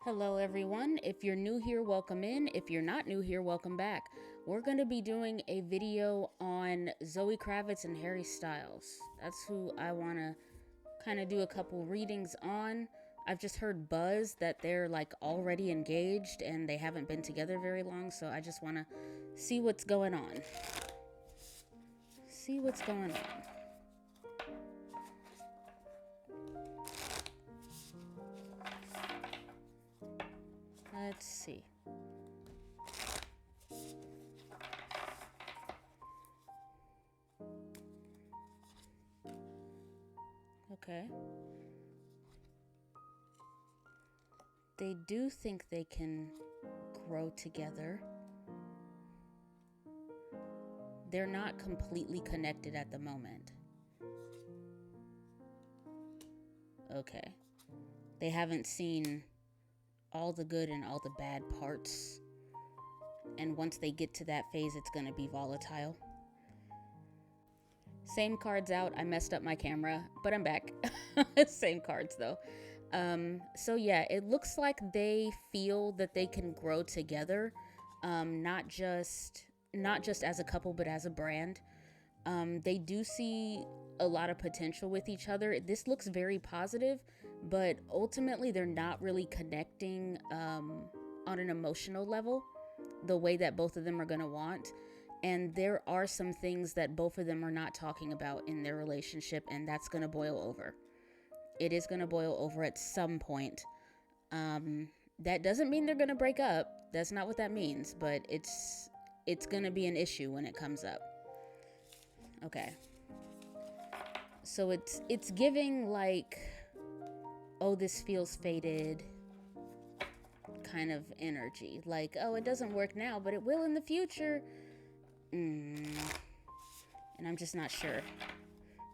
Hello everyone, if you're new here, welcome in. If you're not new here, welcome back. We're going to be doing a video on Zoey Kravitz and Harry Styles. That's who I want to kind of do a couple readings on. I've just heard buzz that they're like already engaged and they haven't been together very long, so I just want to see what's going on. See what's going on. Let's see. Okay. They do think they can grow together. They're not completely connected at the moment. Okay. They haven't seen all the good and all the bad parts. And once they get to that phase, it's going to be volatile. Same cards out. I messed up my camera, but I'm back. Same cards though. So yeah, it looks like they feel that they can grow together. Not just as a couple, but as a brand. They do see a lot of potential with each other. This looks very positive, but ultimately they're not really connecting on an emotional level the way that both of them are going to want. And there are some things that both of them are not talking about in their relationship, and that's going to boil over. It is going to boil over at some point. That doesn't mean they're going to break up. That's not what that means, but it's going to be an issue when it comes up. Okay. So it's giving like, oh, this feels fated kind of energy. Like, oh, it doesn't work now, but it will in the future. And I'm just not sure.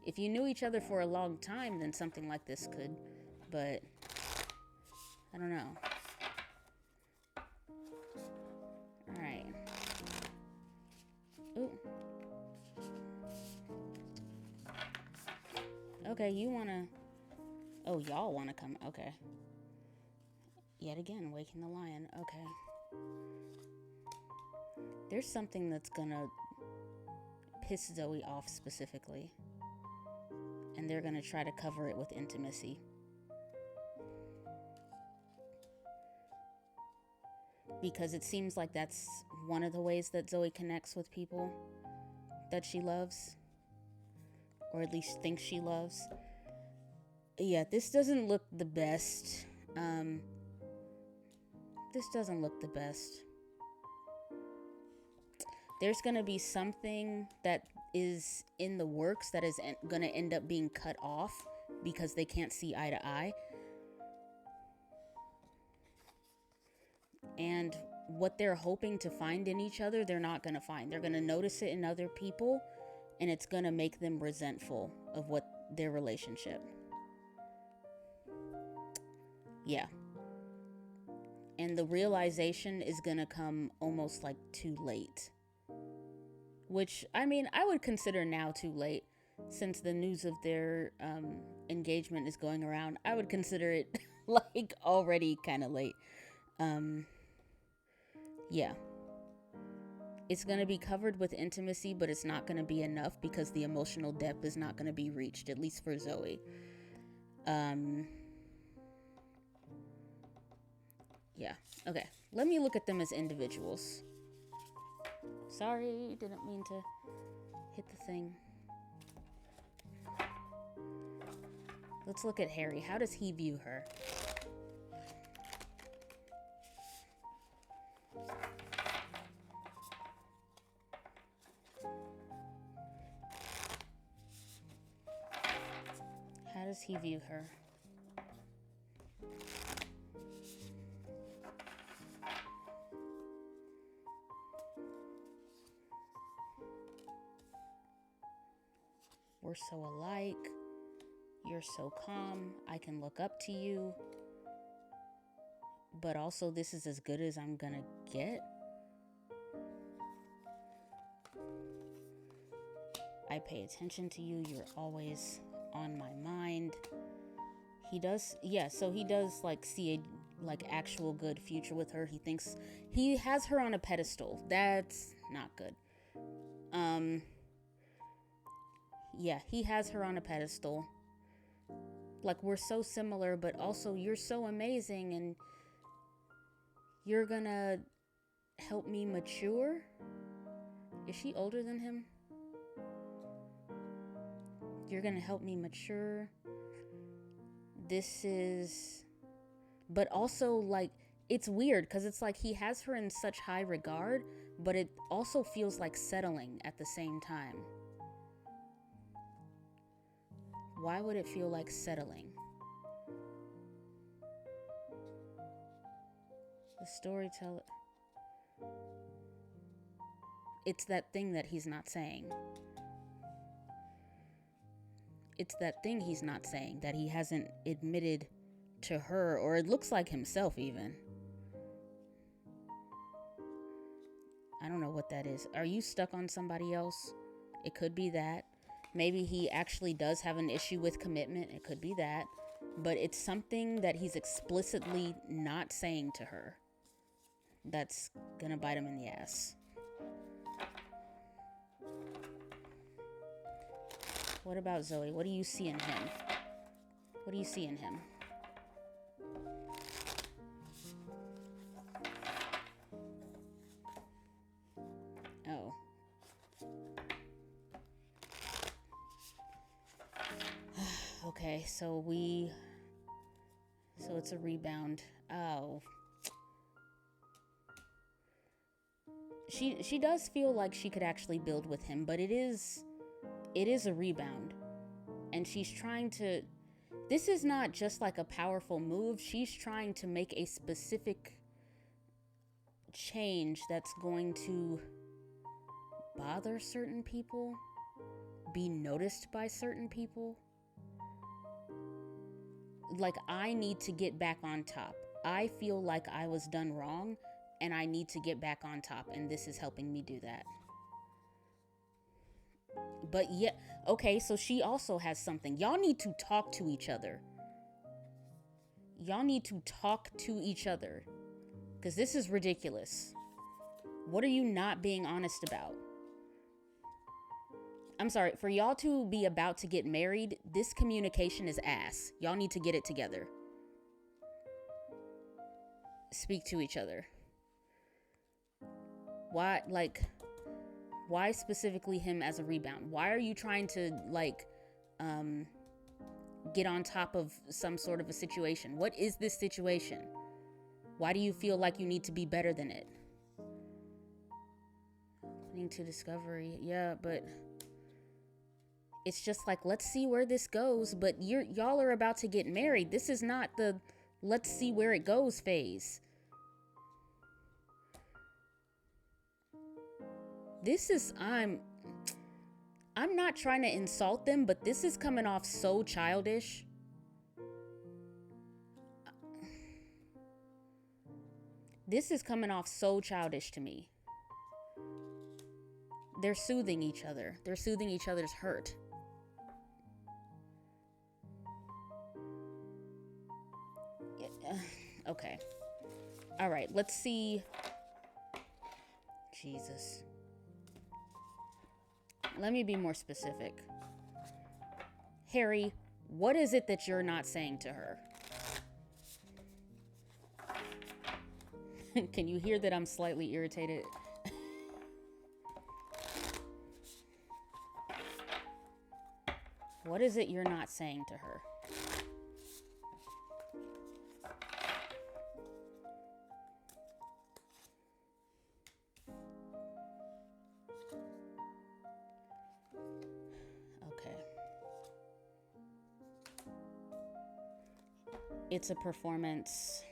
If you knew each other for a long time, then something like this could, but I don't know. All right. Ooh. Okay, you wanna... Oh, y'all wanna come. Okay. Yet again, waking the lion. Okay. There's something that's gonna piss Zoey off specifically. And they're gonna try to cover it with intimacy. Because it seems like that's one of the ways that Zoey connects with people that she loves. Or at least thinks she loves. Yeah, this doesn't look the best. This doesn't look the best. There's going to be something that is in the works that is going to end up being cut off because they can't see eye to eye. And what they're hoping to find in each other, they're not going to find. They're going to notice it in other people, and it's going to make them resentful of what their relationship. Yeah. And the realization is going to come almost like too late. Which, I mean, I would consider now too late. Since the news of their engagement is going around, I would consider it like already kind of late. Yeah. It's going to be covered with intimacy, but it's not going to be enough because the emotional depth is not going to be reached, at least for Zoey. Yeah. Okay. Let me look at them as individuals. Sorry, didn't mean to hit the thing. Let's look at Harry. How does he view her? How does he view her? We're so alike. You're so calm. I can look up to you. But also, this is as good as I'm gonna get. I pay attention to you. You're always on my mind. He does, yeah, so he does like see like actual good future with her. He thinks he has her on a pedestal. That's not good. Yeah, he has her on a pedestal. Like, we're so similar, but also you're so amazing, and you're gonna help me mature. Is she older than him? You're gonna help me mature. This is, but also, like, it's weird because it's like he has her in such high regard, but it also feels like settling at the same time. Why would it feel like settling? The storyteller. It's that thing that he's not saying. It's that thing he's not saying that he hasn't admitted to her, or it looks like himself even. I don't know what that is. Are you stuck on somebody else? It could be that. Maybe he actually does have an issue with commitment. It could be that. But it's something that he's explicitly not saying to her that's gonna bite him in the ass. What about Zoey? What do you see in him? What do you see in him? Oh. Okay, so it's a rebound. Oh. She does feel like she could actually build with him, but it is a rebound. And she's trying to, this is not just like a powerful move. She's trying to make a specific change that's going to bother certain people, be noticed by certain people. Like, I need to get back on top. I feel like I was done wrong, and I need to get back on top, and this is helping me do that. But yeah, okay, so she also has something. Y'all need to talk to each other. Y'all need to talk to each other, because this is ridiculous. What are you not being honest about? I'm sorry, for y'all to be about to get married, this communication is ass. Y'all need to get it together. Speak to each other. Why specifically him as a rebound? Why are you trying to, like, get on top of some sort of a situation? What is this situation? Why do you feel like you need to be better than it? Opening to discovery. Yeah, but it's just like, let's see where this goes. But y'all are about to get married. This is not the let's see where it goes phase. This is, I'm not trying to insult them, but this is coming off so childish. This is coming off so childish to me. They're soothing each other. They're soothing each other's hurt. Okay. All right, let's see. Jesus. Let me be more specific. Harry, what is it that you're not saying to her? Can you hear that I'm slightly irritated? What is it you're not saying to her? Okay. It's a performance.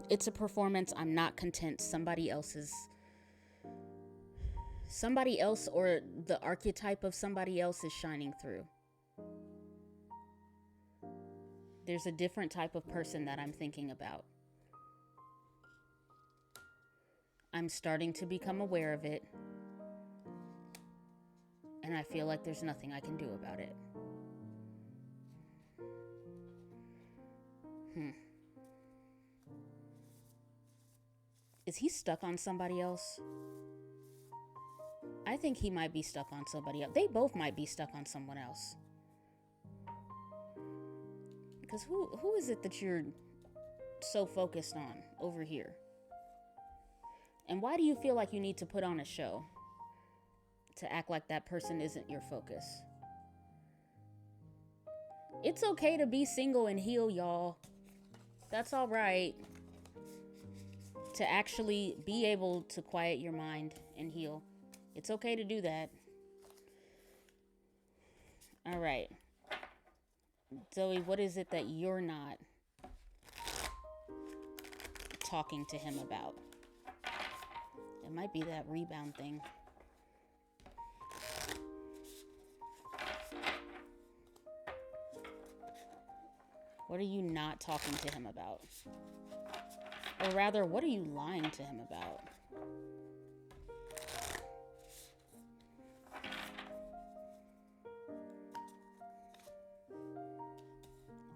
It's a performance. I'm not content. Somebody else, or the archetype of somebody else, is shining through. There's a different type of person that I'm thinking about. I'm starting to become aware of it. And I feel like there's nothing I can do about it. Hmm. Is he stuck on somebody else? I think he might be stuck on somebody else. They both might be stuck on someone else. Because who is it that you're so focused on over here? And why do you feel like you need to put on a show to act like that person isn't your focus? It's okay to be single and heal, y'all. That's all right. To actually be able to quiet your mind and heal. It's okay to do that. All right. Zoey, what is it that you're not talking to him about? It might be that rebound thing. What are you not talking to him about? Or rather, what are you lying to him about?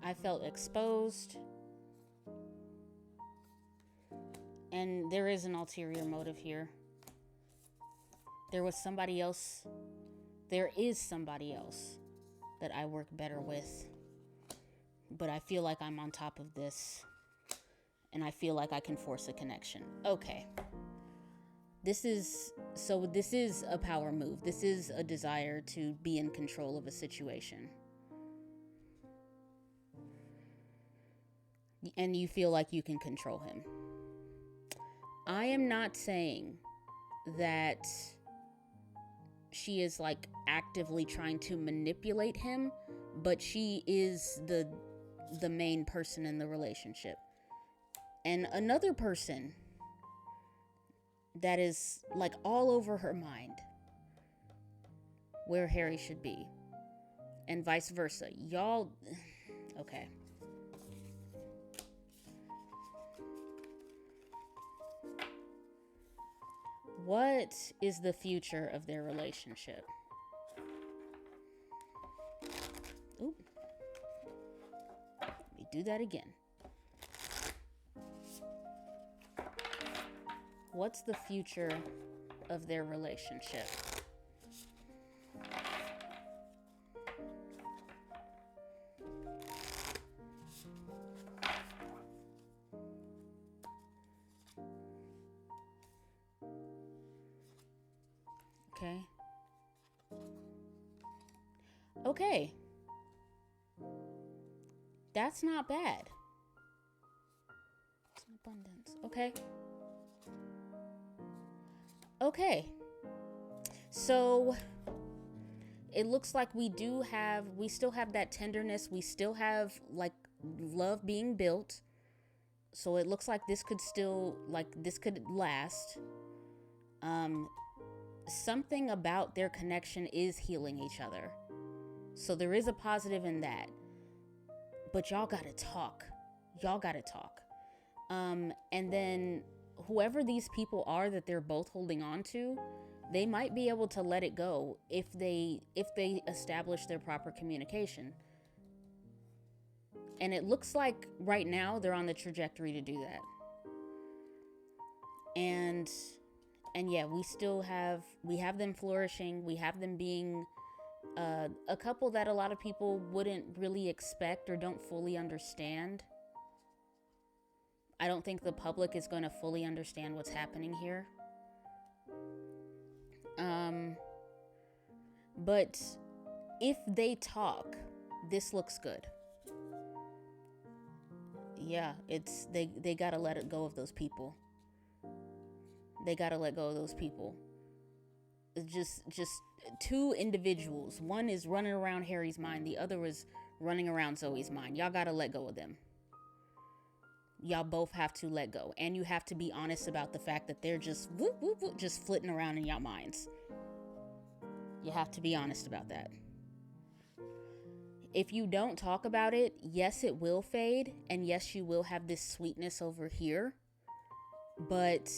I felt exposed. And there is an ulterior motive here. There was somebody else. There is somebody else that I work better with. But I feel like I'm on top of this. And I feel like I can force a connection. Okay. This is a power move. This is a desire to be in control of a situation. And you feel like you can control him. I am not saying that she is like actively trying to manipulate him, but she is the main person in the relationship. And another person that is like all over her mind where Harry should be, and vice versa. Y'all, okay. What is the future of their relationship? Oop. Let me do that again. What's the future of their relationship? Okay. Okay. That's not bad. It's an abundance. Okay. Okay. So it looks like we still have that tenderness. We still have like love being built. So it looks like this could last. Something about their connection is healing each other. So there is a positive in that. But y'all gotta talk. And then whoever these people are that they're both holding on to, they might be able to let it go if they establish their proper communication. And it looks like right now they're on the trajectory to do that. And yeah, we have them flourishing. We have them being a couple that a lot of people wouldn't really expect or don't fully understand. I don't think the public is going to fully understand what's happening here. But if they talk, this looks good. Yeah, they gotta let it go of those people. They gotta let go of those people. Just two individuals. One is running around Harry's mind. The other is running around Zoey's mind. Y'all gotta let go of them. Y'all both have to let go. And you have to be honest about the fact that they're just whoop, whoop, whoop, just flitting around in y'all minds. You have to be honest about that. If you don't talk about it, yes, it will fade. And yes, you will have this sweetness over here. But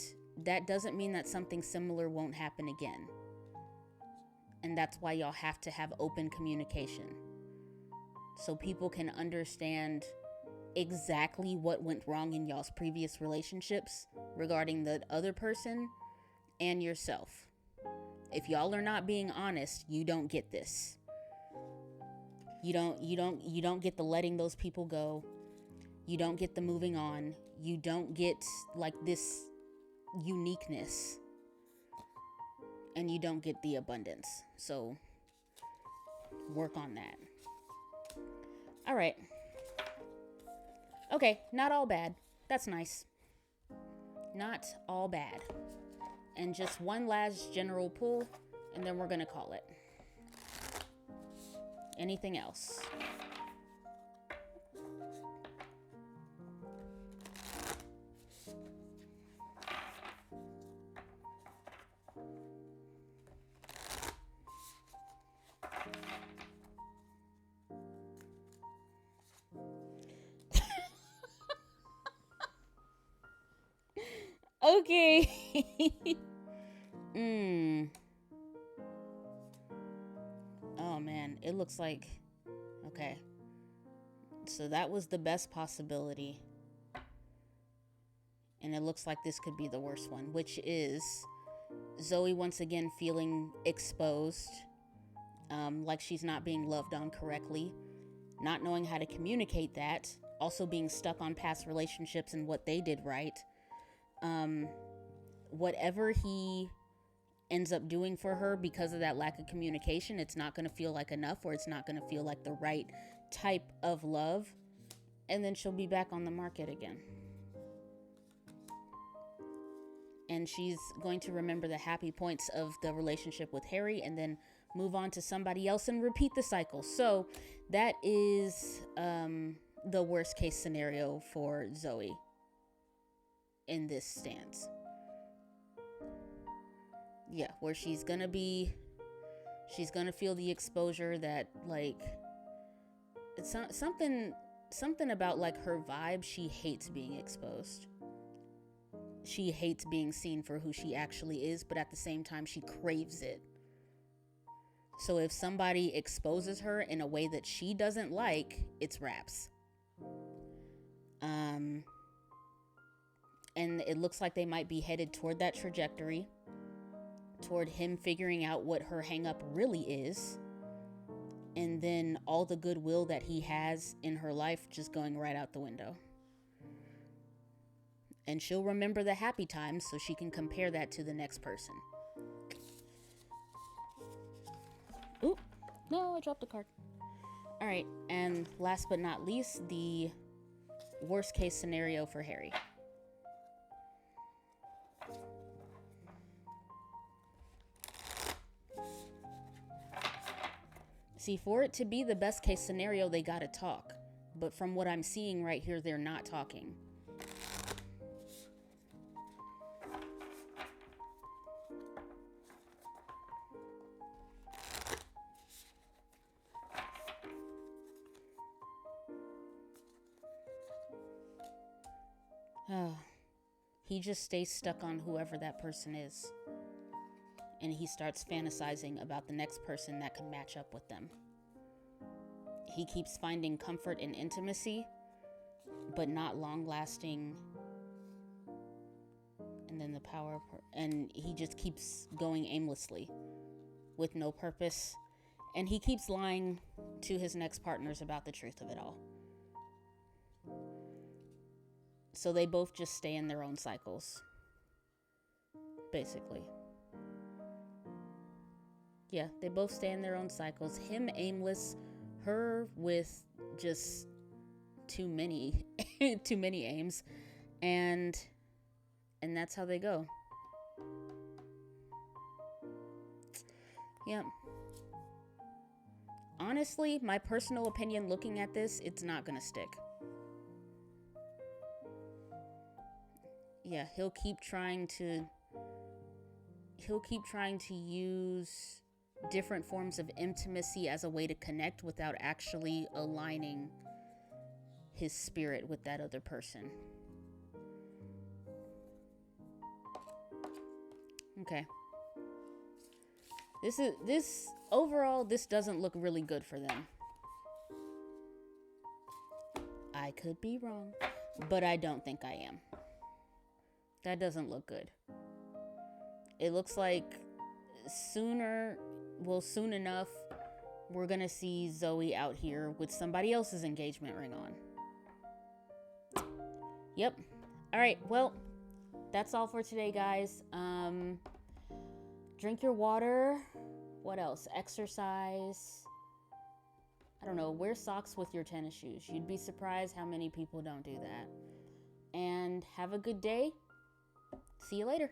that doesn't mean that something similar won't happen again. And that's why y'all have to have open communication. So people can understand exactly what went wrong in y'all's previous relationships regarding the other person and yourself. If y'all are not being honest, you don't get this. You don't get the letting those people go. You don't get the moving on. You don't get like this uniqueness. And you don't get the abundance. So work on that. All right. Okay, not all bad. That's nice. Not all bad. And just one last general pull, and then we're going to call it. Anything else? Okay. Oh man, it looks like, okay. So that was the best possibility. And it looks like this could be the worst one, which is Zoey once again feeling exposed, like she's not being loved on correctly, not knowing how to communicate that, also being stuck on past relationships and what they did right. Whatever he ends up doing for her because of that lack of communication, it's not going to feel like enough, or it's not going to feel like the right type of love. And then she'll be back on the market again. And she's going to remember the happy points of the relationship with Harry and then move on to somebody else and repeat the cycle. So that is the worst case scenario for Zoey in this stance. Yeah, where she's gonna feel the exposure that, like, it's something about like her vibe. She hates being exposed. She hates being seen for who she actually is, but at the same time she craves it. So if somebody exposes her in a way that she doesn't like, it's raps. And it looks like they might be headed toward that trajectory, toward him figuring out what her hang up really is, and then all the goodwill that he has in her life just going right out the window. And she'll remember the happy times so she can compare that to the next person. Oop, no, I dropped the card. All right, and last but not least, the worst case scenario for Harry. See, for it to be the best case scenario, they gotta talk. But from what I'm seeing right here, they're not talking. He just stays stuck on whoever that person is. And he starts fantasizing about the next person that can match up with them. He keeps finding comfort in intimacy, but not long-lasting. And then the power, and he just keeps going aimlessly with no purpose. And he keeps lying to his next partners about the truth of it all. So they both just stay in their own cycles, basically. Yeah, they both stay in their own cycles. Him aimless, her with just too many aims, and that's how they go. Yep. Honestly, my personal opinion looking at this, it's not gonna stick. Yeah, he'll keep trying to use different forms of intimacy as a way to connect without actually aligning his spirit with that other person. Okay. Overall, this doesn't look really good for them. I could be wrong, but I don't think I am. That doesn't look good. It looks like soon enough, we're gonna see Zoey out here with somebody else's engagement ring on. Yep. All right, well, that's all for today, guys. Drink your water. What else? Exercise. I don't know, wear socks with your tennis shoes. You'd be surprised how many people don't do that. And have a good day. See you later.